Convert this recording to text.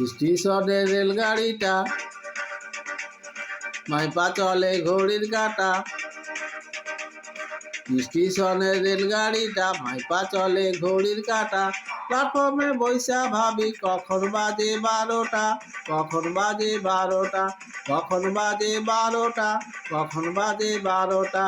স্টেশনের রেলগাড়িটা মাইপা চলে ঘড়ির কাঁটা। স্টেশনের রেলগাড়িটা মাইপা চলে ঘড়ির কাঁটা। প্ল্যাটফর্মে বইসা ভাবি কখন বাজে 12টা, কখন বাজে 12টা, কখন বাজে 12টা, কখন বাজে 12টা।